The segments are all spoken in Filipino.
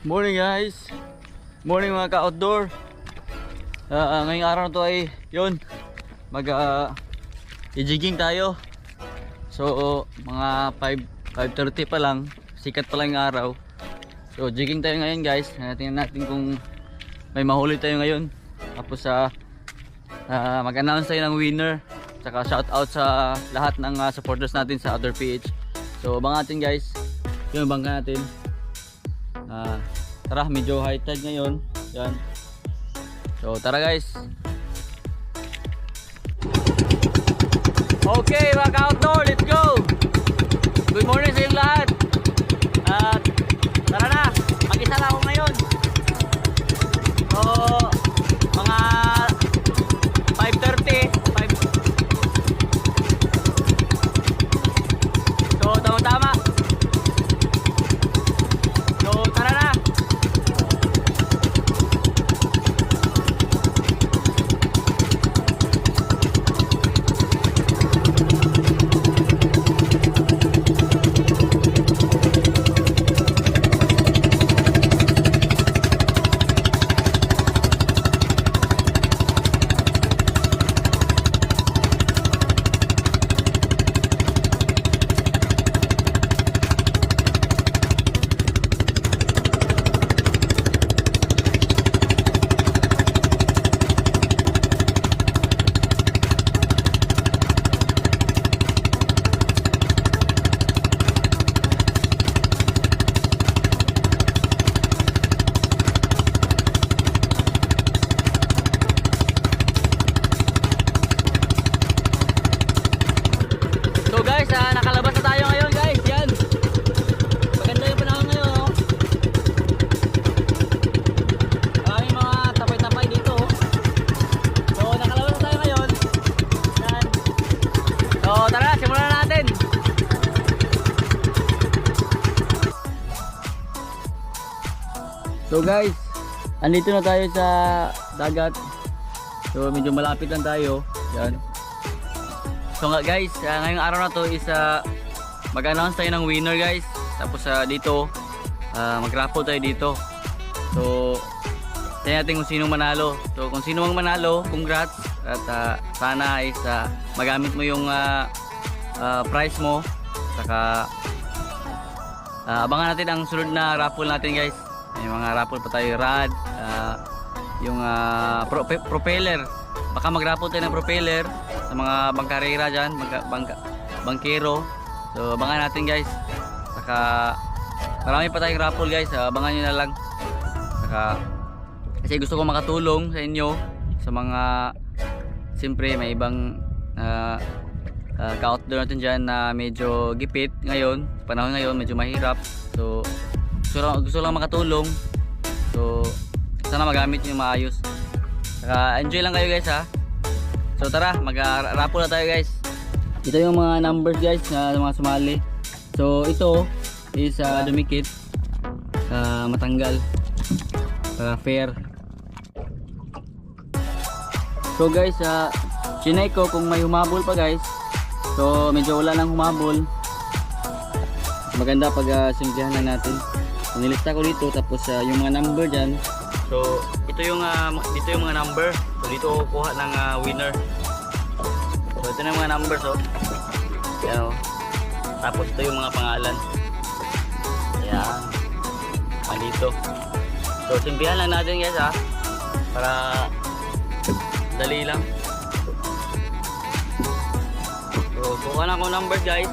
Morning guys. Morning mga ka-outdoor. Ngayong araw na to ay yun, i-jigging tayo. So mga 5:30 pa lang, sikat pa lang yung araw. So jigging tayo ngayon guys. Tingnan natin kung may mahuli tayo ngayon. Tapos mag-announce tayo ng winner. Saka shout out sa lahat ng supporters natin sa Outdoor PH. So abangan natin guys. Yung bangka natin. Tara, medyo high tide ngayon. Yan. So tara guys. Okay mga ka-outdoor, let's go. Good morning sa inyong lahat. Tara na, mag-isa lang ako ngayon. So mga 5:30. So tama-tama. So tara na. Nakalabas na tayo ngayon guys, yan. Maganda yung panahon ngayon, oh. Maraming mga tapay-tapay dito, oh. So nakalabas na tayo ngayon. Yan. So tara, simulan na natin. So guys, andito na tayo sa dagat. So medyo malapit lang tayo. Yan. So nga guys, ngayong araw na to is mag-announce tayo ng winner guys. Tapos dito mag-raffle tayo dito. So tingnan natin kung sino manalo. So kung sino mang manalo, congrats. At sana is magamit mo yung prize mo. Saka abangan natin ang sunod na raffle natin guys. May mga raffle pa tayo, rod, yung propeller. Baka mag-raffle tayo ng propeller sa mga bangkarera dyan, bangkero. So abangan natin guys. Saka marami pa tayong raffle guys, abangan nyo na lang. Saka kasi gusto ko makatulong sa inyo sa mga, siyempre may ibang ka-outdoor natin dyan na medyo gipit ngayon, panahon ngayon medyo mahirap. So gusto lang makatulong. So sana magamit nyo maayos. Saka enjoy lang kayo guys ha. So tara, mag-raffle na tayo guys. Ito yung mga numbers guys na mga sumali. So ito is dumikit, matanggal, para fair. So guys, chinay ko kung may humabol pa guys. So medyo wala lang humabol. Maganda pag simplihan lang natin. Nilista ko dito, tapos yung mga number dyan. So ito yung mga number. So dito kukuha ng winner. So ito na yung mga numbers, oh. Yan, oh. Tapos ito yung mga pangalan. Ayan. Dito. So simplihan lang natin guys ha. Para dali lang. So kuha na ko numbers guys.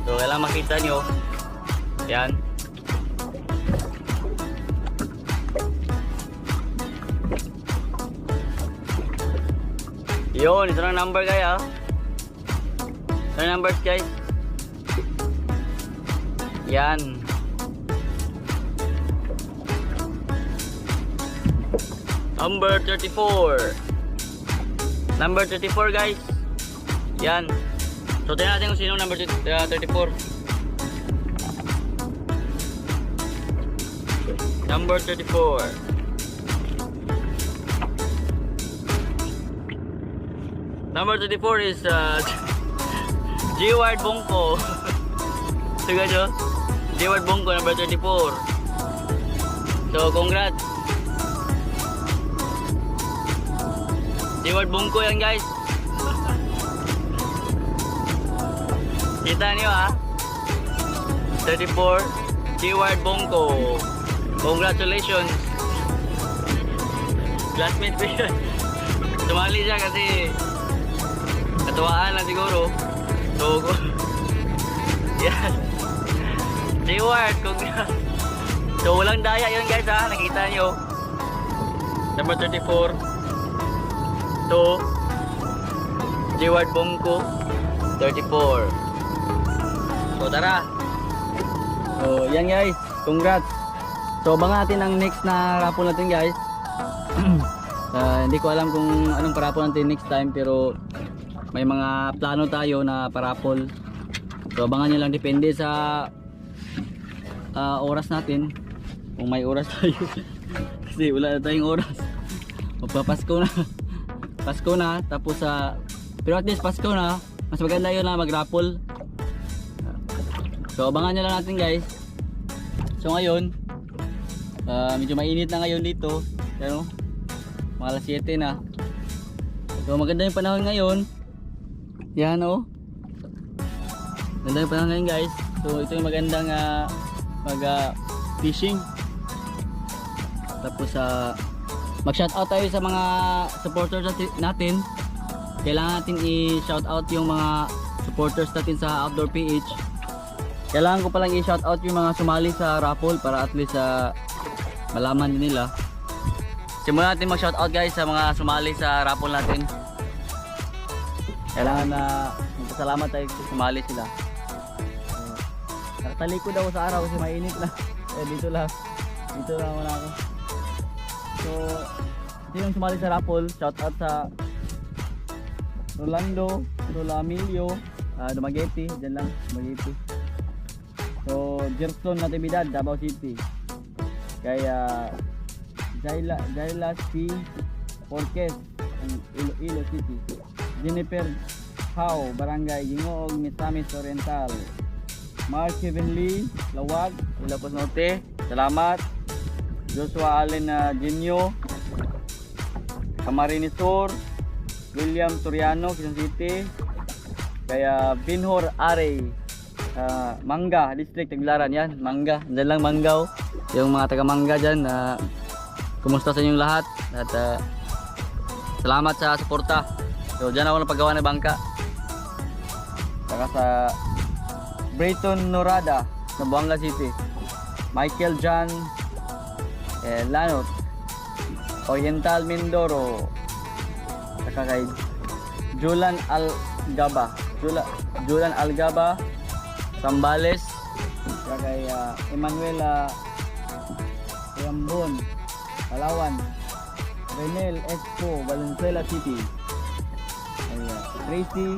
So kailangan makita nyo. Ayan. Yun, ito na number guys. Ito na numbers guys. Yan. Number 34. Number 34 guys. Yan. So tingnan natin kung sino number 34. Number 34. Number 34 is G-Ward Bongko. Sige nyo? G-Ward Bongko, number 34. So, congrats. Steward Bungko yan guys. Kita niyo ha. 34 Steward Bungko. Congratulations. Classmate ko yun. Sumali siya kasi katuwaan lang siguro. So, yan. Steward, congrats. So, walang daya yun guys ha. Nakita nyo. Number 34. So, Steward Bungko 34. So, tara. So, yan guys. Congrats. So, abangan natin ang next na raffle natin guys. Hindi ko alam kung anong parapol natin next time, pero may mga plano tayo na parapol. So abangan nyo lang, depende sa oras natin, kung may oras tayo. Kasi wala na tayong oras. Magpapasko na. Pasko na, tapos pero at least Pasko na, mas maganda yun na mag-raffle. So abangan nyo lang natin guys. So ngayon medyo mainit na ngayon dito, pero mga alas 7 na. So maganda yung panahon ngayon. Yan o. Maganda yung panahon ngayon guys. So ito yung magandang mag fishing. Tapos mag-shoutout tayo sa mga supporters natin. Kailangan natin i-shoutout yung mga supporters natin sa Outdoor PH. Kailangan ko palang i-shoutout yung mga sumali sa raffle para at least malaman din nila. Simulan natin mag-shoutout guys sa mga sumali sa raffle natin. Kailangan na magpasalamat tayo kasi sumali sila. Nakatalikod ako sa araw kasi mainit na. Dito lang wala ako. So, ito yung sumali sa raffle. Shoutout sa Rolando, Rolamilio, Dumaguete, dyan lang, Dumaguete. So, Gerson Natividad, Davao City. Kaya Jaila C. Porques, Iloilo City. Jennifer How, Barangay Gingoog, Misamis Oriental. Mark Kevin Lee, Lawag, Ilocos Norte. Salamat. Joshua Allen Genio, Camarines Sur. William Soriano, Quezon City. Kaya Binhor Are, Mangga District, Tagbilaran. Yan, Mangga. Diyan lang Manggao. Yung mga taga Mangga dyan, kumusta sa inyong lahat at salamat sa suporta. So dyan ako napagawa ng bangka. Saka sa Brayton Norada sa Buanga City. Michael John Lanot, Oriental Mindoro. Saka kay Julan Algaba Sambales. Saka kay Emmanuel Rambon, Palawan. Renel Expo, Valenzuela City. Tracy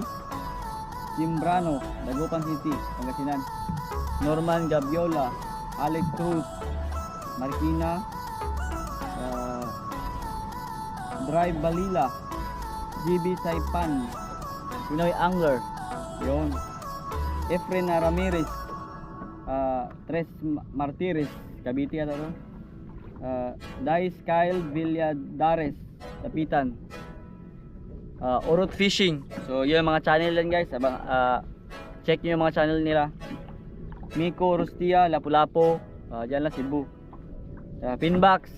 Timbrano, Dagupan City, Pangasinan. Norman Gabiola, Alex Cruz, Marikina. Drive Balila, GB Saipan, Pinoy Angler. Yun. Efren Ramirez, Tres Martires, Cavite ata to. Dice Kyle Villadares, Tapitan. Urut Fishing. So yun yung mga channel yan guys. Check nyo yung mga channel nila. Miko Rustia, Lapu-Lapu, dyan lang Cebu. Pinbox.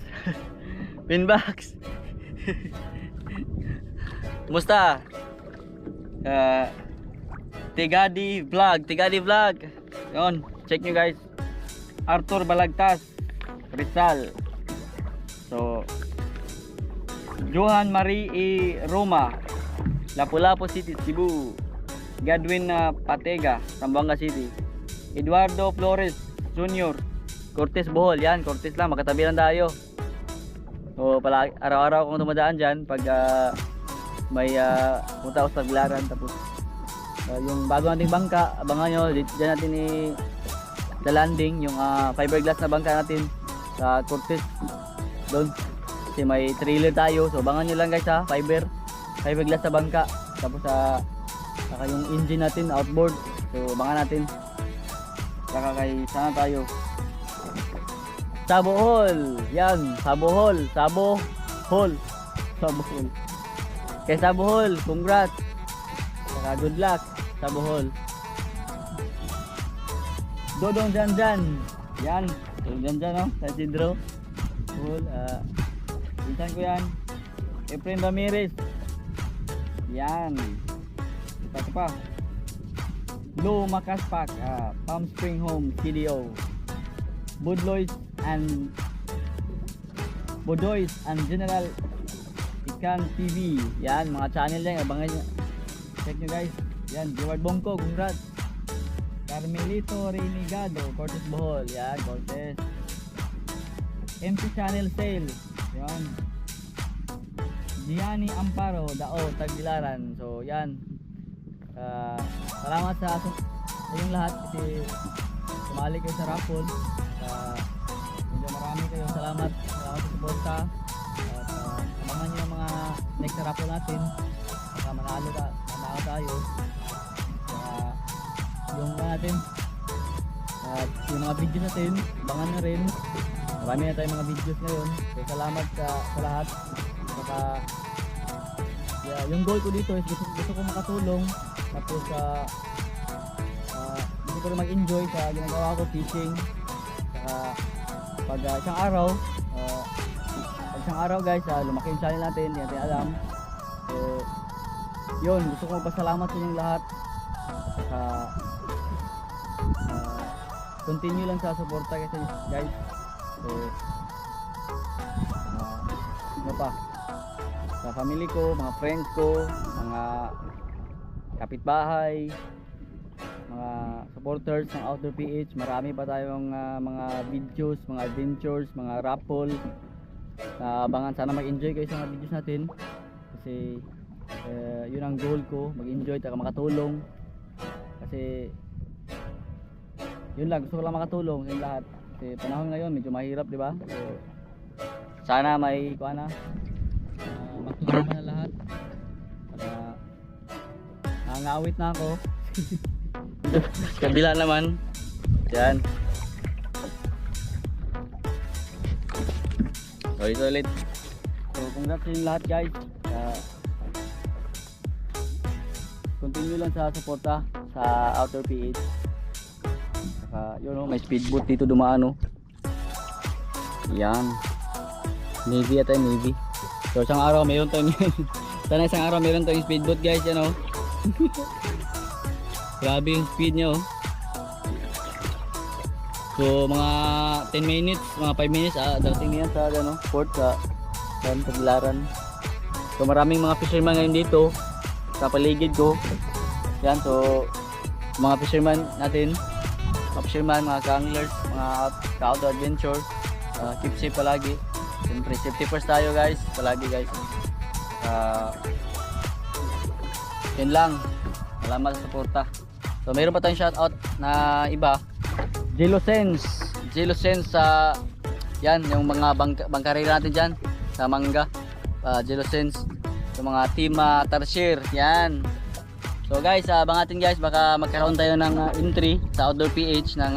Pinbox. Kumusta? Tigadi Vlog. Yun, check nyo guys. Arthur Balagtas, Rizal. So Johan Marie E. Roma, Lapu-Lapu City, Cebu. Gadwin Patega, Zamboanga City. Eduardo Flores Jr., Cortez Bohol. Yan, Cortez lang, makatabi lang tayo. So araw-araw akong dumadaan dyan pag may punta ako sa Tagbilaran. Tapos yung bago nating bangka, abangan nyo, dyan natin landing yung fiberglass na bangka natin sa Cortez doon. Kasi may trailer tayo, so abangan nyo lang guys ha, fiberglass na bangka. Tapos saka yung engine natin outboard, so abangan natin. Saka kay sana tayo. Sabo Hall. Yan, Sabo Hall. Sabo Hall. Sabo Hall. Kay Sabo Hall, congrats. Saka good luck, Sabo Hall. Dodong Janjan. Yan, Dodong Janjan, no? Sa Isidro. Cool. Pinsan ko yan. Efren Ramirez. Yan. Ito pa. Lou Macaspac, Palm Spring Home, CDO. Budlois and General Ikan TV. Yan, mga channel yan. Abangan nyo. Check nyo guys. Yan, Jeward Bongko, congrats. Carmelito Renegado, Cortez Bohol. Yan, Cortez. MC Channel Sale. Yan. Gianni Amparo, Dao, Tagbilaran. So, yan. Salamat sa inyong lahat kasi sumali kayo sa raffle. Medyo marami kayo. Salamat sa suporta. At abangan nyo yung mga next na raffle natin. Baka manalo tayo. Yung natin at yung mga videos natin, abangan na rin. Marami na tayong mga videos ngayon. Kaya salamat sa lahat. Saka yung goal ko dito is gusto ko makatulong. Tapos gusto ko rin mag-enjoy sa ginagawa ko, teaching. Saka pag isang araw guys, lumaki yung channel natin, hindi natin alam. So yun, gusto ko magpasalamat sa inyong lahat. Saka continue lang sa suporta kasi guys. So ano pa, sa family ko, mga friends ko, mga kapitbahay, mga supporters ng Outdoor PH, marami pa tayong mga videos, mga adventures, mga raffle na abangan. Sana mag-enjoy kayo sa mga videos natin kasi yun ang goal ko, mag-enjoy at makatulong kasi yun lang, gusto ko lang makatulong sa lahat kasi panahon ngayon medyo mahirap, di ba? So sana may matulungan na lahat para nangawit na ako. Kabila naman yan. So ito ulit. So congrats sa inyo lahat guys. Continue lang sa suporta sa Outdoor PH. Yun o, may speedboat dito dumaan o. Yan. Navy at Navy. So isang araw mayroon tayong sana isang araw mayroon tayong speedboat guys, yan o. Grabe yung speed nyo. So mga 10 minutes, mga 5 minutes darating na yan sa port sa Tagbilaran. So maraming mga fisherman ngayon dito sa paligid ko. Yan, so mga fisherman natin, mga fisherman, mga anglers, mga outdoor adventure, keep safe palagi. Siyempre safety first tayo guys, palagi guys. Yan lang. Salamat sa suporta. So mayroon pa tayong shoutout na iba. Jelosense sa yan, yung mga bangkarera natin dyan sa Mangga. Jelosense sa mga team Tarsier. Yan. So guys, abangatin guys, baka magkaroon tayo ng entry sa Outdoor PH ng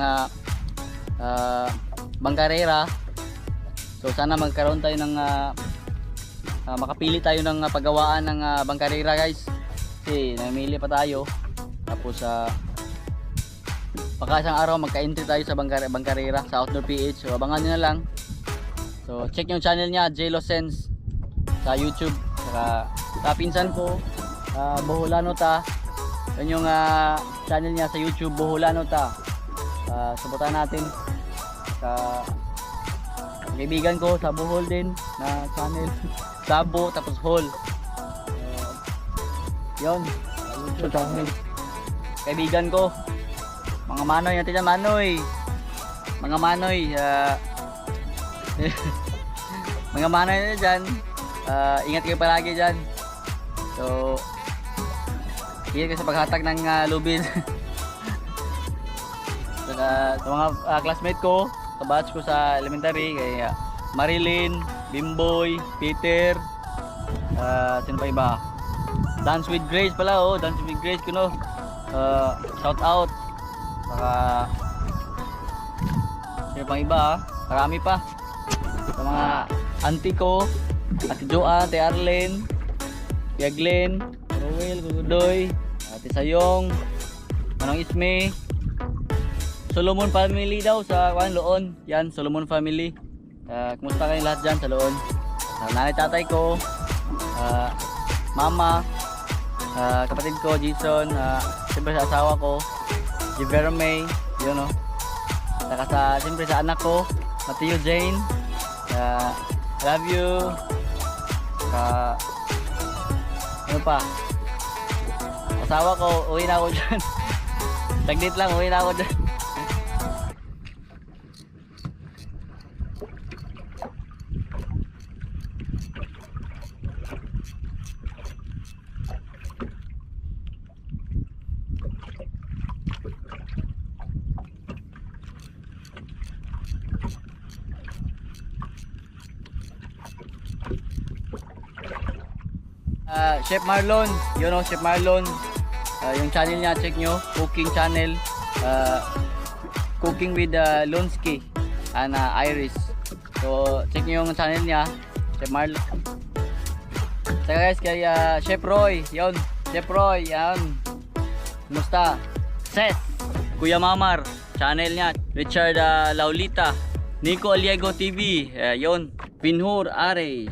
bangkarera. So sana magkaroon tayo ng makapili tayo ng paggawaan ng bangkarera guys. Kasi namili pa tayo. Tapos baka isang araw magka-entry tayo sa bangkarera sa Outdoor PH. So abangan nyo na lang. So check yung channel niya, Jelosense sa YouTube. Saka sa pinsan ko, Boholano Ta. Yan yung channel niya sa YouTube, Boholano Ta. Suportahan natin. Sa kaibigan ko sa Bohol din na channel. Sabo tapos Hall. Yun. YouTube channel. Kaibigan ko. Mga manoy natin dyan, manoy. Mga manoy. Mga manoy natin dyan. Ingat kayo palagi dyan. So ingat kayo sa paghatag ng lubid. Sa mga classmate ko, kabatch ko sa elementary, kay Marilyn, Bimboy, Peter, sino pa iba? Dance with Grace pala, Dance with Grace kuno. Shout out. Saka sino pang iba Marami pa. Sa mga auntie ko, Ate Joa, Ate Arlen, Tia Glenn, Rowel, Gugudoy, Ate Sayong, Manong Isme, Solomon family daw sa Loon. Yan, Solomon family. Kumusta kayo lahat dyan sa Loon? Nanay tatay ko, mama, kapatid ko, Jason, siyempre sa asawa ko, Jivera May, yun o. Saka siyempre sa anak ko, Matthew Jane, love you. Ano pa? Asawa ko, uwi na ako dyan. Saglit lang, uwi na ako dyan. Chef Marlon, you know Chef Marlon, yung channel niya, check nyo, cooking channel, cooking with Lonsky and Iris. So check nyo yung channel niya, Chef Marlon. Saka guys, kay Chef Roy, yun, Chef Roy, yan. Kumusta? Ses, Kuya Mamar, channel niya, Richard Laulita, Nico Aliego TV, yun, Pinhur Ares,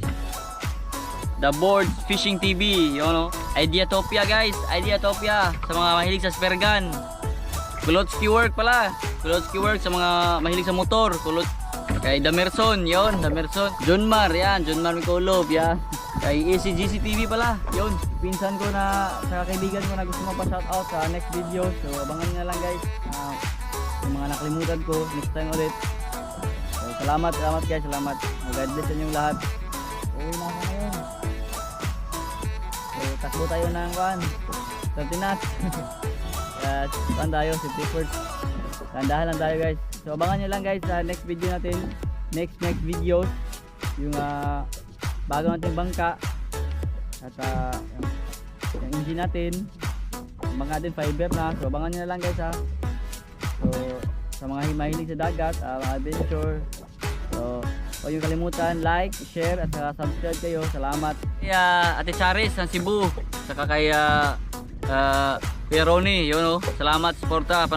The Boards Fishing TV, yun o. Ideatopia guys, Ideatopia sa mga mahilig sa spear gun. Kulotsky Work pala, Kulotsky Work sa mga mahilig sa motor. Kay Damerson, yun, Damerson. Junmar, yan, Junmar Mikolov, yan. Kay ECGC TV pala, yun. Pinsan ko na, sa kaibigan ko na gusto magpa-shoutout sa next video. So abangan nyo na lang guys. Yung mga nakalimutan ko, next time ulit. So salamat guys, salamat. God bless sa inyong lahat. Uwi na ako ngayon. Takbo tayo ng kuan, Santinas. Kuan tayo, safety first. Tandahan lang tayo guys. So abangan nyo lang guys sa next video natin. Next videos. Yung bago nating bangka. At yung engine natin. Yung mga natin fiber na. So abangan nyo na lang guys ha. So sa mga mahilig sa dagat, mga adventure. So huwag yung kalimutan, like, share, at subscribe kayo. Salamat. Ate Charis ng Cebu. Saka kay Kuya Ronnie, yun o. Salamat, suporta.